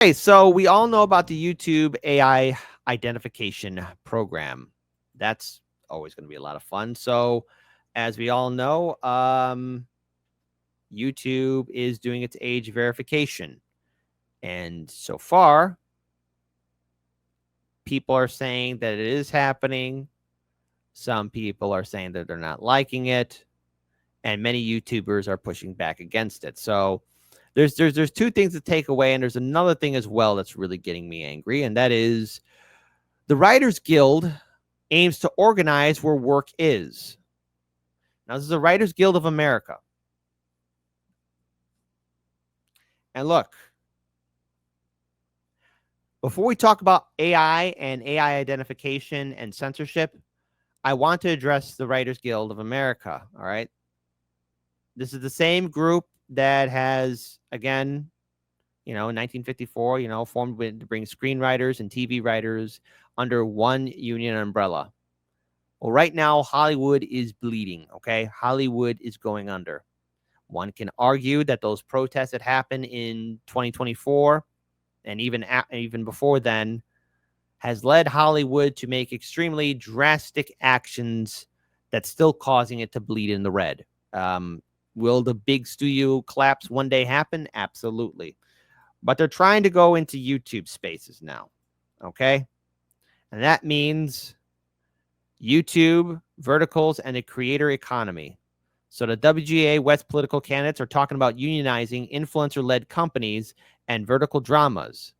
Okay, so we all know about the YouTube AI identification program. That's always going to be a lot of fun. So, as we all know, YouTube is doing its age verification. And so far, people are saying that it is happening. Some people are saying that they're not liking it. And many YouTubers are pushing back against it. So, there's two things to take away, and there's another thing as well that's really getting me angry, and that is the Writers Guild aims to organize where work is. Now, this is the Writers Guild of America. And look, before we talk about AI and AI identification and censorship, I want to address the Writers Guild of America. All right. This is the same group that has, again, in 1954, formed to bring screenwriters and TV writers under one union umbrella. Well, right now, Hollywood is bleeding, okay? Hollywood is going under. One can argue that those protests that happened in 2024 and even before then has led Hollywood to make extremely drastic actions that's still causing it to bleed in the red. Will the big studio collapse one day happen? Absolutely. But they're trying to go into YouTube spaces now, okay? And that means YouTube, verticals, and a creator economy. So the WGA West political candidates are talking about unionizing influencer-led companies and vertical dramas.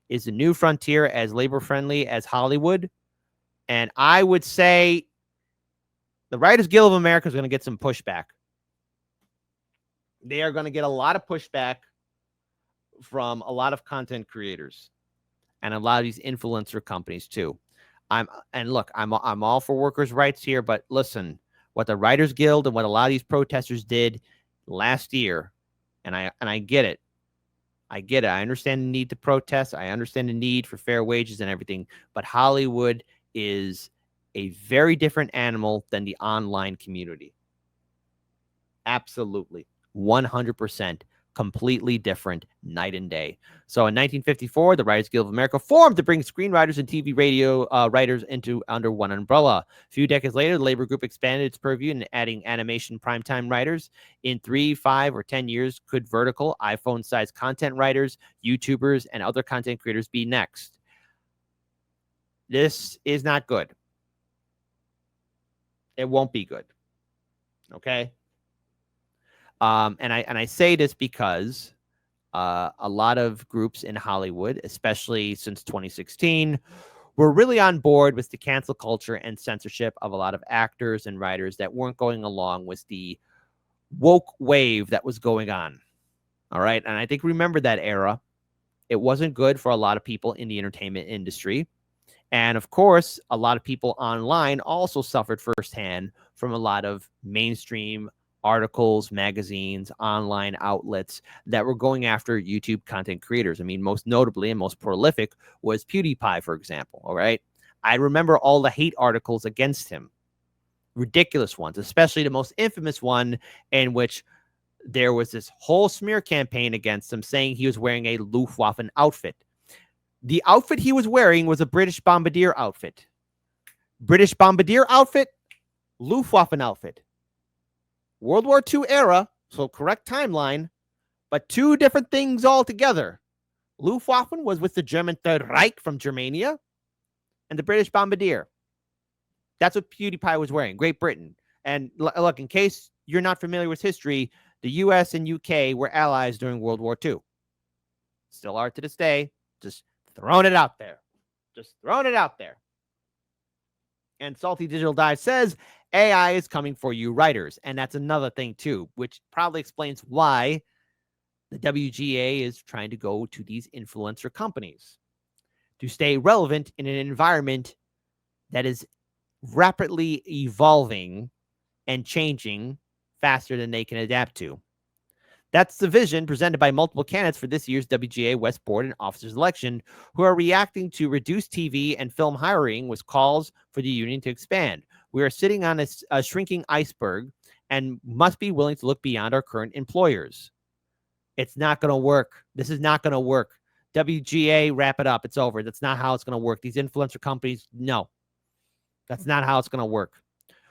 Is the new frontier as labor-friendly as Hollywood? And I would say the Writers Guild of America is going to get some pushback. They are going to get a lot of pushback from a lot of content creators and a lot of these influencer companies too. I'm all for workers' rights here, but listen, what the Writers Guild and what a lot of these protesters did last year, and I get it. I get it. I understand the need to protest. I understand the need for fair wages and everything, but Hollywood is a very different animal than the online community. Absolutely. 100%. Completely different, night and day. So in 1954, the Writers Guild of America formed to bring screenwriters and TV radio writers under one umbrella. A few decades later, the labor group expanded its purview and adding animation primetime writers. In 3, 5, or 10 years, could vertical, iPhone-sized content writers, YouTubers, and other content creators be next? This is not good. It won't be good. Okay? And I say this because a lot of groups in Hollywood, especially since 2016, were really on board with the cancel culture and censorship of a lot of actors and writers that weren't going along with the woke wave that was going on. All right. And I think remember that era. It wasn't good for a lot of people in the entertainment industry. And of course, a lot of people online also suffered firsthand from a lot of mainstream articles, magazines, online outlets that were going after YouTube content creators. I mean, most notably and most prolific was PewDiePie, for example. All right. I remember all the hate articles against him, ridiculous ones, especially the most infamous one in which there was this whole smear campaign against him saying he was wearing a Luftwaffe outfit. The outfit he was wearing was a British bombardier outfit. British bombardier outfit, Luftwaffe outfit. World War II era, so correct timeline, but two different things altogether. Luftwaffe was with the German Third Reich from Germania, and the British bombardier. That's what PewDiePie was wearing, Great Britain. And look, in case you're not familiar with history, the US and UK were allies during World War II. Still are to this day. Just throwing it out there. Just throwing it out there. And Salty Digital Dive says, AI is coming for you writers. And that's another thing, too, which probably explains why the WGA is trying to go to these influencer companies to stay relevant in an environment that is rapidly evolving and changing faster than they can adapt to. That's the vision presented by multiple candidates for this year's WGA West Board and Officers election, who are reacting to reduced TV and film hiring with calls for the union to expand. We are sitting on a shrinking iceberg and must be willing to look beyond our current employers. It's not going to work. This is not going to work. WGA, wrap it up. It's over. That's not how it's going to work. These influencer companies, no, that's not how it's going to work.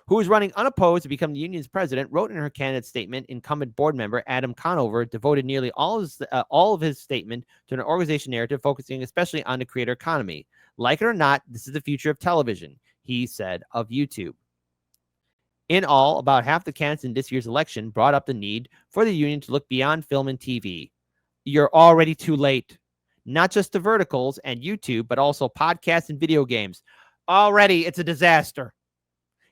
Who is running unopposed to become the union's president, wrote in her candidate statement, incumbent board member Adam Conover devoted nearly all of his statement to an organization narrative focusing especially on the creator economy. Like it or not, this is the future of television, he said of YouTube. In all, about half the candidates in this year's election brought up the need for the union to look beyond film and TV. You're already too late. Not just the verticals and YouTube, but also podcasts and video games. Already, it's a disaster.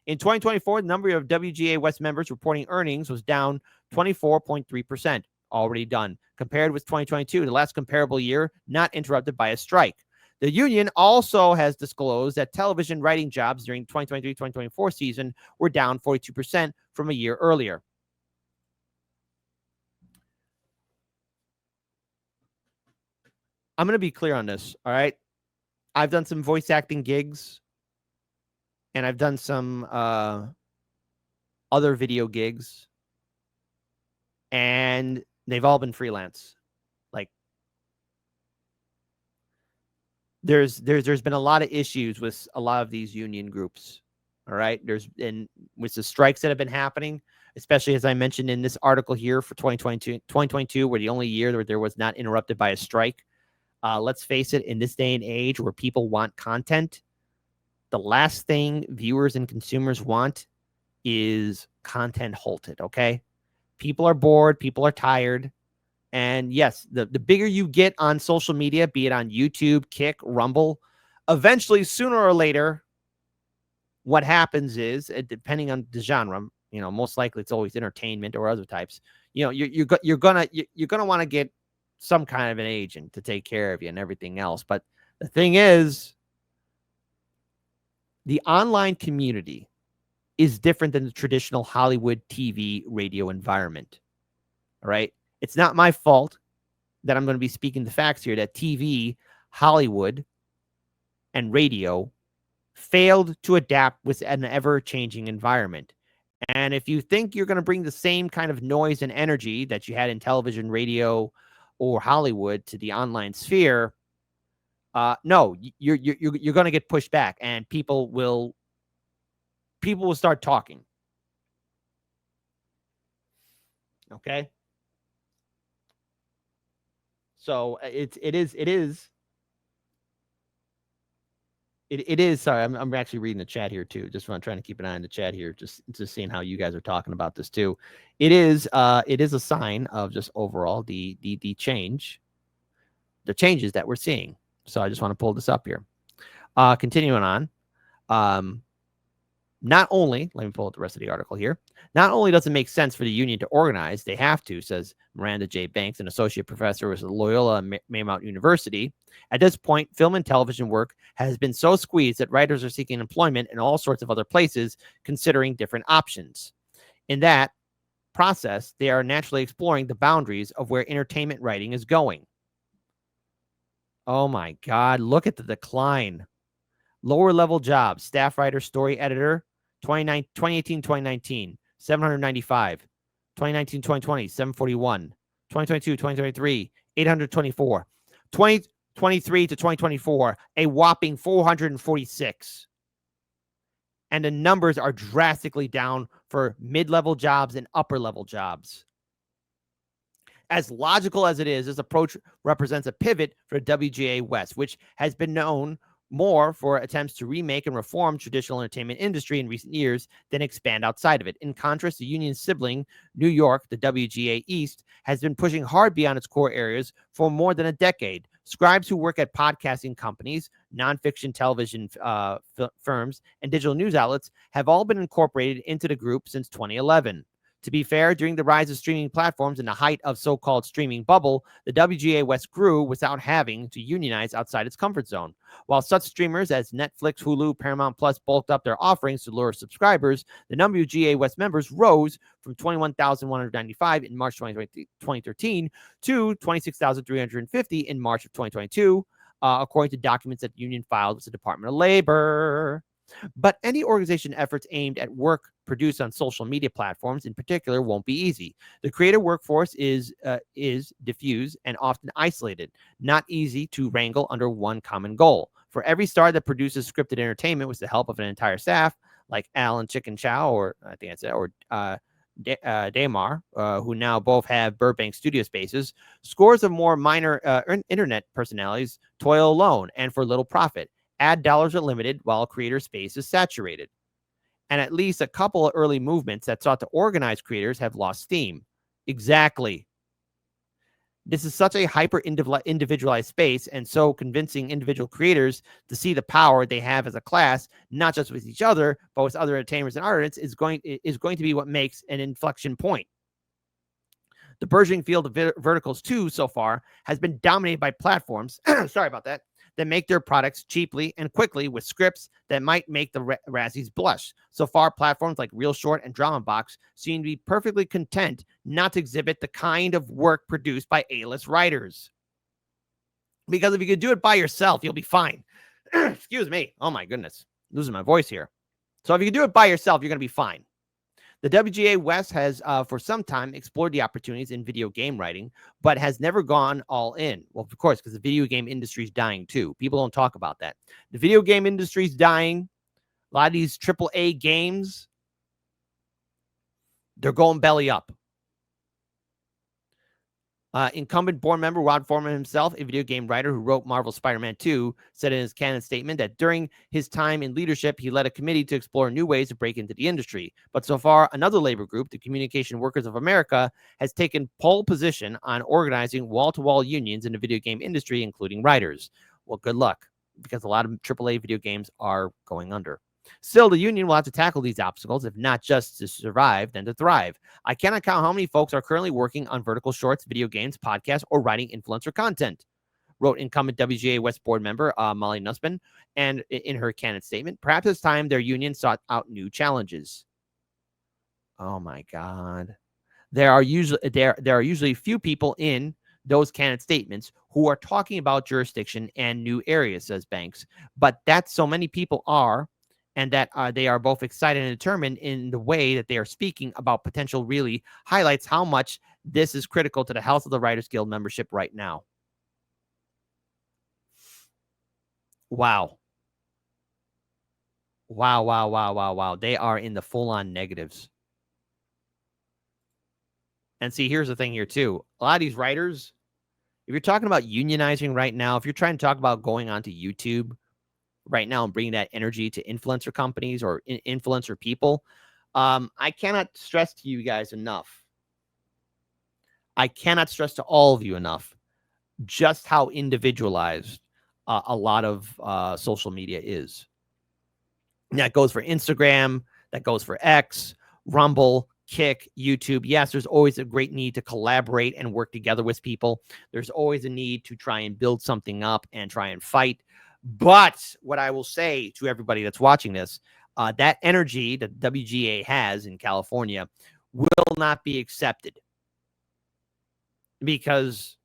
In 2024, the number of WGA West members reporting earnings was down 24.3%, already done, compared with 2022, the last comparable year not interrupted by a strike. The union also has disclosed that television writing jobs during the 2023-2024 season were down 42% from a year earlier. I'm going to be clear on this, all right? I've done some voice acting gigs, and I've done some other video gigs, and they've all been freelance. Like, there's been a lot of issues with a lot of these union groups. All right, with the strikes that have been happening, especially as I mentioned in this article here for 2022 were the only year where there was not interrupted by a strike. Let's face it, in this day and age where people want content, the last thing viewers and consumers want is content halted, okay? People are bored, people are tired. And yes, the bigger you get on social media, be it on YouTube, Kick, Rumble, eventually, sooner or later, what happens is, depending on the genre, most likely it's always entertainment or other types. You're gonna want to get some kind of an agent to take care of you and everything else. But the thing is, the online community is different than the traditional Hollywood TV radio environment. All right. It's not my fault that I'm going to be speaking the facts here that TV, Hollywood, and radio failed to adapt with an ever-changing environment. And if you think you're going to bring the same kind of noise and energy that you had in television, radio, or Hollywood to the online sphere, no, you're going to get pushed back, and people will start talking. Okay. So it is. Sorry, I'm actually reading the chat here too. Just trying to keep an eye on the chat here, just seeing how you guys are talking about this too. It is a sign of just overall the changes that we're seeing. So I just want to pull this up here. Continuing on. Not only, let me pull up the rest of the article here. Not only does it make sense for the union to organize, they have to, says Miranda J. Banks, an associate professor with Loyola Marymount University. At this point, film and television work has been so squeezed that writers are seeking employment in all sorts of other places, considering different options. In that process, they are naturally exploring the boundaries of where entertainment writing is going. Oh my God, look at the decline. Lower level jobs, staff writer, story editor, 2018-2019, 795. 2019-2020, 741. 2022-2023, 824. 2023 to 2024, a whopping 446. And the numbers are drastically down for mid-level jobs and upper-level jobs. As logical as it is, this approach represents a pivot for WGA West, which has been known more for attempts to remake and reform traditional entertainment industry in recent years than expand outside of it. In contrast, the union's sibling, New York, the WGA East, has been pushing hard beyond its core areas for more than a decade. Scribes who work at podcasting companies, nonfiction television firms, and digital news outlets have all been incorporated into the group since 2011. To be fair, during the rise of streaming platforms and the height of so-called streaming bubble, the WGA West grew without having to unionize outside its comfort zone. While such streamers as Netflix, Hulu, Paramount Plus bulked up their offerings to lure subscribers, the WGA West members rose from 21,195 in March 2013 to 26,350 in March of 2022, according to documents that the union filed with the Department of Labor. But any organization efforts aimed at work produced on social media platforms in particular won't be easy. The creative workforce is diffuse and often isolated, not easy to wrangle under one common goal. For every star that produces scripted entertainment with the help of an entire staff, like Alan Chicken Chow, or I think that's it, or Damar, who now both have Burbank studio spaces, scores of more minor internet personalities toil alone and for little profit. Ad dollars are limited while creator space is saturated. And at least a couple of early movements that sought to organize creators have lost steam. Exactly. This is such a hyper individualized space, and so convincing individual creators to see the power they have as a class, not just with each other, but with other entertainers and artists, is going to be what makes an inflection point. The burgeoning field of verticals, too, so far, has been dominated by platforms, sorry about that make their products cheaply and quickly with scripts that might make the Razzies blush. So far, platforms like Real Short and Drama Box seem to be perfectly content not to exhibit the kind of work produced by A-list writers. Because if you could do it by yourself, you'll be fine. Excuse me. Oh, my goodness. Losing my voice here. So if you can do it by yourself, you're going to be fine. The WGA West has, for some time, explored the opportunities in video game writing, but has never gone all in. Well, of course, because the video game industry is dying too. People don't talk about that. The video game industry is dying. A lot of these AAA games, they're going belly up. Incumbent board member Rod Foreman himself, a video game writer who wrote Marvel's Spider-Man 2, said in his canon statement that during his time in leadership, he led a committee to explore new ways to break into the industry. But so far, another labor group, the Communication Workers of America, has taken pole position on organizing wall-to-wall unions in the video game industry, including writers. Well, good luck, because a lot of AAA video games are going under. Still, the union will have to tackle these obstacles, if not just to survive, then to thrive. I cannot count how many folks are currently working on vertical shorts, video games, podcasts, or writing influencer content, wrote incumbent WGA West board member Molly Nussbaum, and in her canon statement, perhaps it's time their union sought out new challenges. Oh my God. There are usually few people in those canon statements who are talking about jurisdiction and new areas, says Banks. But that so many people are, and that they are both excited and determined in the way that they are speaking about potential, really highlights how much this is critical to the health of the Writers Guild membership right now. Wow. Wow, wow, wow, wow, wow. They are in the full-on negatives. And see, here's the thing here, too. A lot of these writers, if you're talking about unionizing right now, if you're trying to talk about going onto YouTube right now and bringing that energy to influencer companies or influencer people, I cannot stress to you guys enough. I cannot stress to all of you enough just how individualized a lot of social media is. And that goes for Instagram, that goes for X, Rumble, Kick, YouTube. Yes, there's always a great need to collaborate and work together with people. There's always a need to try and build something up and try and fight. But what I will say to everybody that's watching this, that energy that WGA has in California will not be accepted, because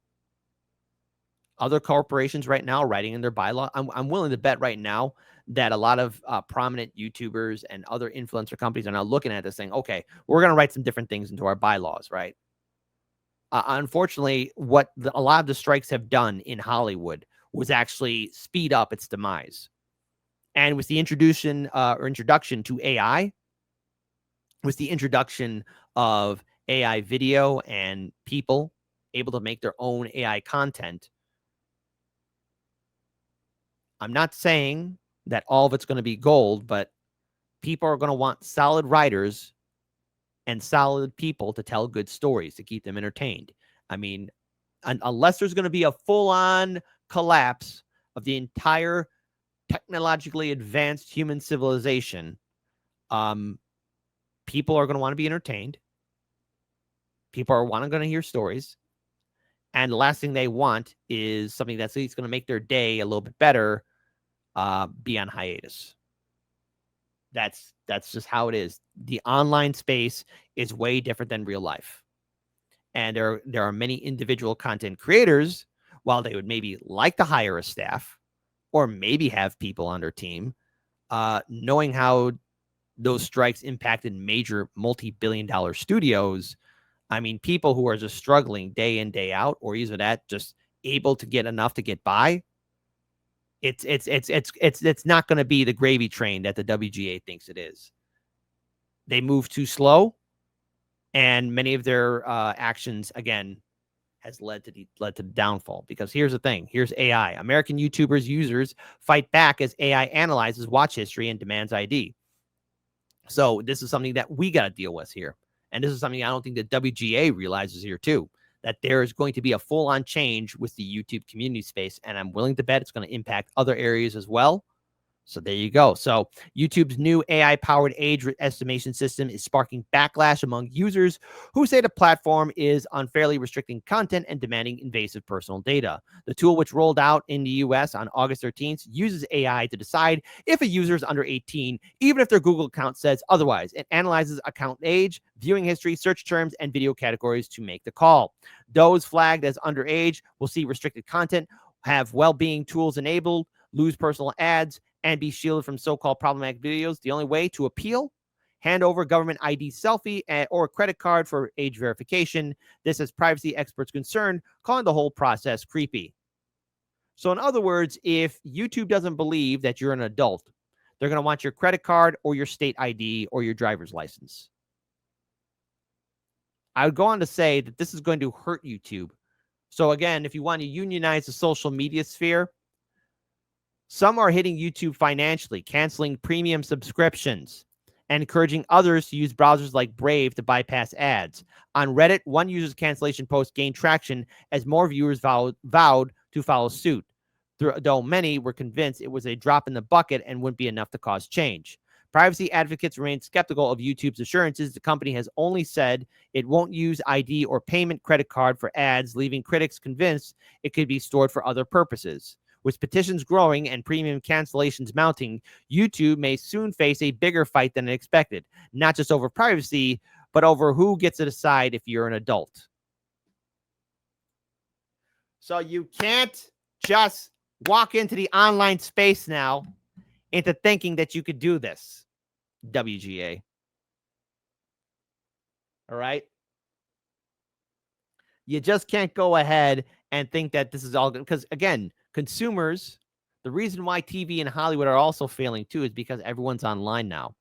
other corporations right now writing in their bylaw, I'm willing to bet right now that a lot of prominent YouTubers and other influencer companies are now looking at this saying, okay, we're going to write some different things into our bylaws, right? Unfortunately, what a lot of the strikes have done in Hollywood was actually speed up its demise. And with the introduction to AI, with the introduction of AI video and people able to make their own AI content, I'm not saying that all of it's going to be gold, but people are going to want solid writers and solid people to tell good stories to keep them entertained. I mean, unless there's going to be a full-on collapse of the entire technologically advanced human civilization, people are going to want to be entertained. People are going to hear stories. And the last thing they want is something that's at least going to make their day a little bit better, be on hiatus. That's just how it is. The online space is way different than real life. And there are many individual content creators, while they would maybe like to hire a staff or maybe have people on their team, knowing how those strikes impacted major multi-billion-dollar studios, I mean, people who are just struggling day in, day out, or either that just able to get enough to get by, it's not going to be the gravy train that the WGA thinks it is. They move too slow, and many of their actions, again, has led to the downfall. Because here's the thing: here's AI. American YouTubers users fight back as AI analyzes watch history and demands ID. So this is something that we got to deal with here, and this is something I don't think the WGA realizes here too. That there is going to be a full-on change with the YouTube community space, and I'm willing to bet it's going to impact other areas as well. So there you go. So YouTube's new AI-powered age estimation system is sparking backlash among users who say the platform is unfairly restricting content and demanding invasive personal data. The tool, which rolled out in the US on August 13th, uses AI to decide if a user is under 18, even if their Google account says otherwise. It analyzes account age, viewing history, search terms, and video categories to make the call. Those flagged as underage will see restricted content, have well-being tools enabled, lose personal ads, and be shielded from so-called problematic videos. The only way to appeal: hand over government ID selfie or a credit card for age verification. This has privacy experts concerned, calling the whole process creepy. So in other words, if YouTube doesn't believe that you're an adult, they're going to want your credit card or your state ID or your driver's license. I would go on to say that this is going to hurt YouTube. So again, if you want to unionize the social media sphere, some are hitting YouTube financially, canceling premium subscriptions, and encouraging others to use browsers like Brave to bypass ads. On Reddit, one user's cancellation post gained traction as more viewers vowed to follow suit, though many were convinced it was a drop in the bucket and wouldn't be enough to cause change. Privacy advocates remain skeptical of YouTube's assurances. The company has only said it won't use ID or payment credit card for ads, leaving critics convinced it could be stored for other purposes. With petitions growing and premium cancellations mounting, YouTube may soon face a bigger fight than expected, not just over privacy, but over who gets to decide if you're an adult. So you can't just walk into the online space now into thinking that you could do this, WGA. All right? You just can't go ahead and think that this is all good. Because, again, consumers, the reason why TV and Hollywood are also failing too is because everyone's online now.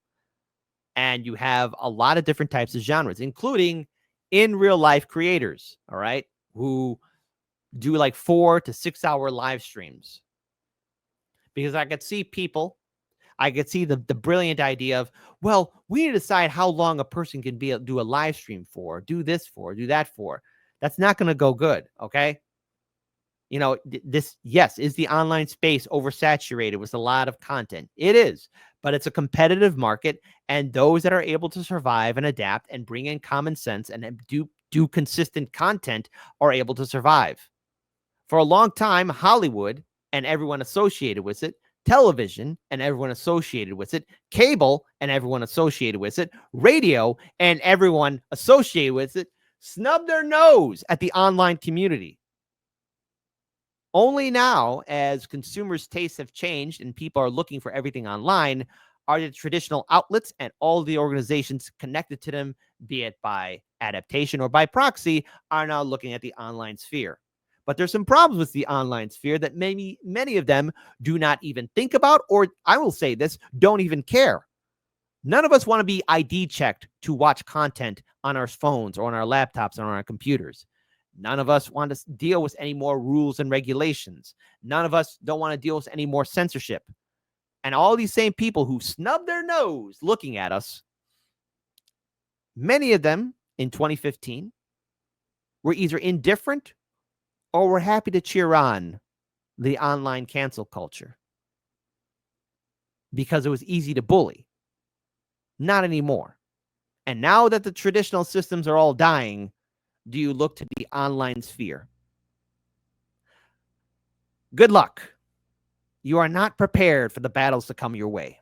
And you have a lot of different types of genres, including in real life creators, all right, who do like 4 to 6 hour live streams. Because I could see the brilliant idea of, well, we need to decide how long a person can do a live stream for, do this for, do that for. That's not going to go good, okay? You know, this, yes, is the online space oversaturated with a lot of content? It is, but it's a competitive market, and those that are able to survive and adapt and bring in common sense and do consistent content are able to survive. For a long time, Hollywood and everyone associated with it, television and everyone associated with it, cable and everyone associated with it, radio and everyone associated with it, snubbed their nose at the online community. Only now, as consumers' tastes have changed and people are looking for everything online, are the traditional outlets and all the organizations connected to them, be it by adaptation or by proxy, are now looking at the online sphere. But there's some problems with the online sphere that many of them do not even think about, or I will say this, don't even care. None of us want to be ID checked to watch content on our phones or on our laptops or on our computers. None of us want to deal with any more rules and regulations. None of us don't want to deal with any more censorship. And all these same people who snub their nose looking at us, many of them in 2015 were either indifferent or were happy to cheer on the online cancel culture because it was easy to bully. Not anymore. And now that the traditional systems are all dying, do you look to the online sphere? Good luck. You are not prepared for the battles to come your way.